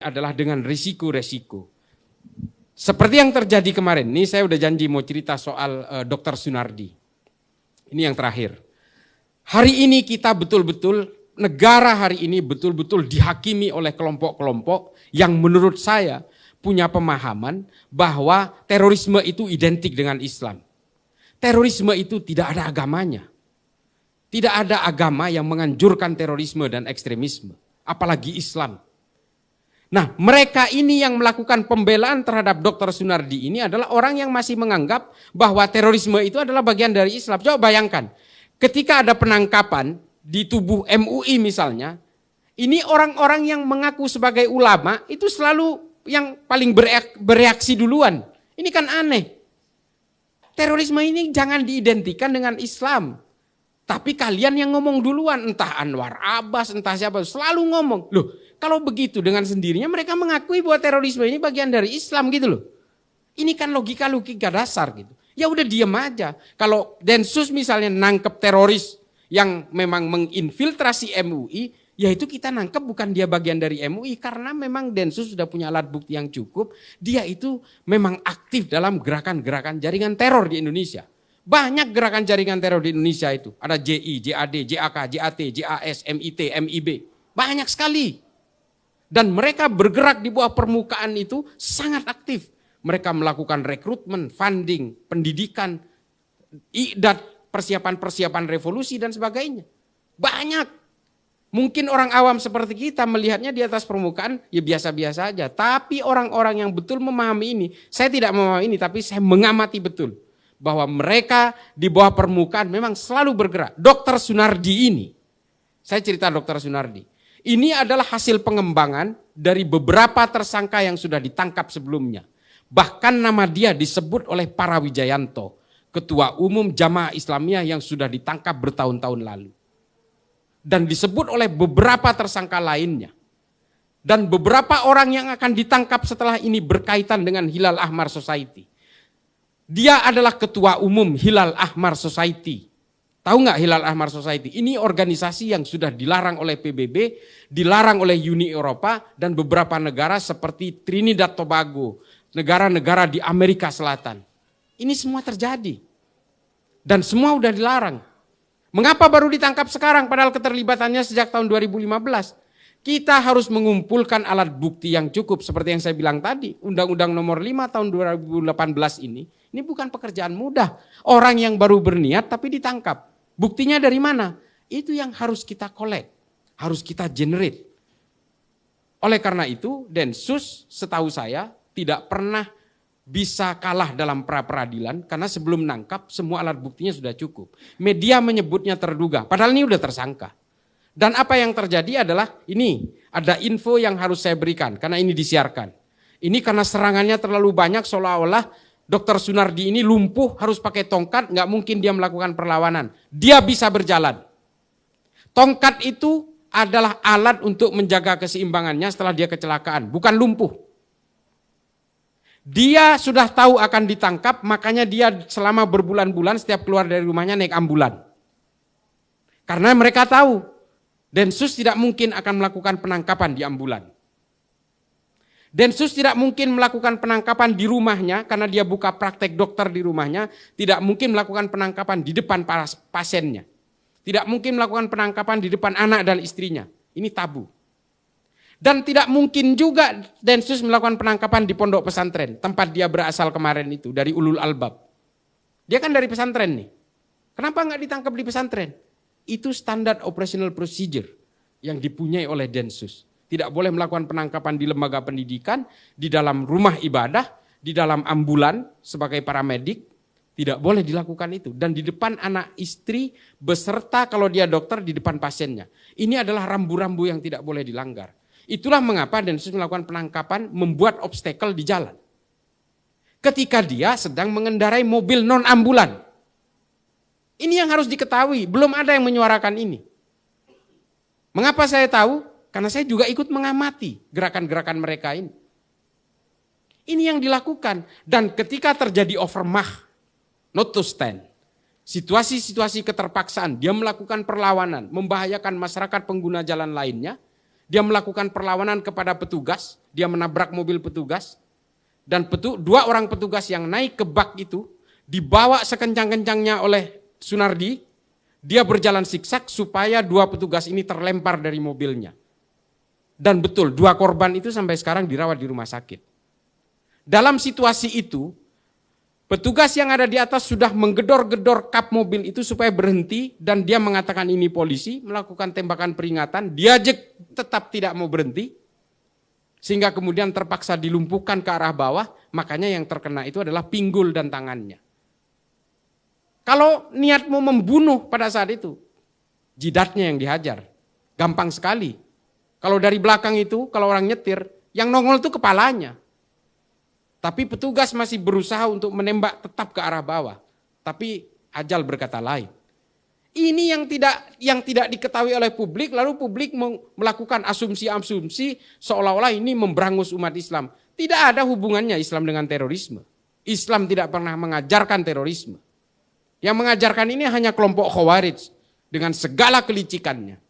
adalah dengan risiko-resiko. Seperti yang terjadi kemarin, ini saya udah janji mau cerita soal Dr. Sunardi. Ini yang terakhir. Hari ini kita betul-betul, negara hari ini betul-betul dihakimi oleh kelompok-kelompok yang menurut saya punya pemahaman bahwa terorisme itu identik dengan Islam. Terorisme itu tidak ada agamanya. Tidak ada agama yang menganjurkan terorisme dan ekstremisme, apalagi Islam. Nah, mereka ini yang melakukan pembelaan terhadap Dr. Sunardi ini adalah orang yang masih menganggap bahwa terorisme itu adalah bagian dari Islam. Coba bayangkan, ketika ada penangkapan di tubuh MUI misalnya, ini orang-orang yang mengaku sebagai ulama itu selalu yang paling bereaksi duluan. Ini kan aneh. Terorisme ini jangan diidentikan dengan Islam. Tapi kalian yang ngomong duluan, entah Anwar Abbas, entah siapa, selalu ngomong. Loh, kalau begitu dengan sendirinya mereka mengakui bahwa terorisme ini bagian dari Islam gitu loh. Ini kan logika-logika dasar gitu. Ya udah diam aja. Kalau Densus misalnya nangkep teroris yang memang menginfiltrasi MUI, ya itu kita nangkep bukan dia bagian dari MUI. Karena memang Densus sudah punya alat bukti yang cukup. Dia itu memang aktif dalam gerakan-gerakan jaringan teror di Indonesia. Banyak gerakan jaringan teror di Indonesia itu. Ada JI, JAD, JAK, JAT, JAS, MIT, MIB. Banyak sekali. Dan mereka bergerak di bawah permukaan itu sangat aktif. Mereka melakukan rekrutmen, funding, pendidikan, idat, persiapan-persiapan revolusi dan sebagainya. Banyak. Mungkin orang awam seperti kita melihatnya di atas permukaan ya biasa-biasa aja. Tapi orang-orang yang betul memahami ini, saya tidak memahami ini tapi saya mengamati betul. Bahwa mereka di bawah permukaan memang selalu bergerak. Dr. Sunardi ini, saya cerita Dr. Sunardi. Ini adalah hasil pengembangan dari beberapa tersangka yang sudah ditangkap sebelumnya. Bahkan nama dia disebut oleh Para Wijayanto, Ketua Umum Jamaah Islamiyah yang sudah ditangkap bertahun-tahun lalu. Dan disebut oleh beberapa tersangka lainnya. Dan beberapa orang yang akan ditangkap setelah ini berkaitan dengan Hilal Ahmar Society. Dia adalah Ketua Umum Hilal Ahmar Society. Tahu nggak Hilal Ahmar Society? Ini organisasi yang sudah dilarang oleh PBB, dilarang oleh Uni Eropa dan beberapa negara seperti Trinidad Tobago, negara-negara di Amerika Selatan. Ini semua terjadi. Dan semua udah dilarang. Mengapa baru ditangkap sekarang padahal keterlibatannya sejak tahun 2015? Kita harus mengumpulkan alat bukti yang cukup seperti yang saya bilang tadi. Undang-Undang nomor 5 tahun 2018 ini bukan pekerjaan mudah. Orang yang baru berniat tapi ditangkap. Buktinya dari mana? Itu yang harus kita collect, harus kita generate. Oleh karena itu Densus setahu saya tidak pernah bisa kalah dalam pra-peradilan karena sebelum nangkap semua alat buktinya sudah cukup. Media menyebutnya terduga, padahal ini udah tersangka. Dan apa yang terjadi adalah ini, ada info yang harus saya berikan karena ini disiarkan. Ini karena serangannya terlalu banyak seolah-olah Dr. Sunardi ini lumpuh harus pakai tongkat, nggak mungkin dia melakukan perlawanan. Dia bisa berjalan. Tongkat itu adalah alat untuk menjaga keseimbangannya setelah dia kecelakaan, bukan lumpuh. Dia sudah tahu akan ditangkap, makanya dia selama berbulan-bulan setiap keluar dari rumahnya naik ambulan. Karena mereka tahu Densus tidak mungkin akan melakukan penangkapan di ambulan. Densus tidak mungkin melakukan penangkapan di rumahnya karena dia buka praktek dokter di rumahnya. Tidak mungkin melakukan penangkapan di depan para pasiennya. Tidak mungkin melakukan penangkapan di depan anak dan istrinya. Ini tabu. Dan tidak mungkin juga Densus melakukan penangkapan di pondok pesantren. Tempat dia berasal kemarin itu, dari Ulul Albab. Dia kan dari pesantren nih. Kenapa nggak ditangkap di pesantren? Itu standar operational procedure yang dipunyai oleh Densus. Tidak boleh melakukan penangkapan di lembaga pendidikan, di dalam rumah ibadah, di dalam ambulan sebagai paramedik. Tidak boleh dilakukan itu. Dan di depan anak istri beserta kalau dia dokter di depan pasiennya. Ini adalah rambu-rambu yang tidak boleh dilanggar. Itulah mengapa Densus melakukan penangkapan membuat obstacle di jalan. Ketika dia sedang mengendarai mobil non-ambulan. Ini yang harus diketahui, belum ada yang menyuarakan ini. Mengapa saya tahu? Karena saya juga ikut mengamati gerakan-gerakan mereka ini. Ini yang dilakukan. Dan ketika terjadi overmach, not to stand, situasi-situasi keterpaksaan, dia melakukan perlawanan, membahayakan masyarakat pengguna jalan lainnya, Dia melakukan perlawanan kepada petugas, dia menabrak mobil petugas, dan dua orang petugas yang naik ke bak itu dibawa sekencang-kencangnya oleh Sunardi, dia berjalan siksak supaya dua petugas ini terlempar dari mobilnya. Dan betul, dua korban itu sampai sekarang dirawat di rumah sakit. Dalam situasi itu, petugas yang ada di atas sudah menggedor-gedor kap mobil itu supaya berhenti dan dia mengatakan ini polisi, melakukan tembakan peringatan, dia tetap tidak mau berhenti, sehingga kemudian terpaksa dilumpuhkan ke arah bawah, makanya yang terkena itu adalah pinggul dan tangannya. Kalau niatmu membunuh pada saat itu, jidatnya yang dihajar, gampang sekali. Kalau dari belakang itu, kalau orang nyetir, yang nongol itu kepalanya. Tapi petugas masih berusaha untuk menembak tetap ke arah bawah. Tapi ajal berkata lain. Ini yang tidak diketahui oleh publik, lalu publik melakukan asumsi-asumsi seolah-olah ini memberangus umat Islam. Tidak ada hubungannya Islam dengan terorisme. Islam tidak pernah mengajarkan terorisme. Yang mengajarkan ini hanya kelompok Khawarij dengan segala kelicikannya.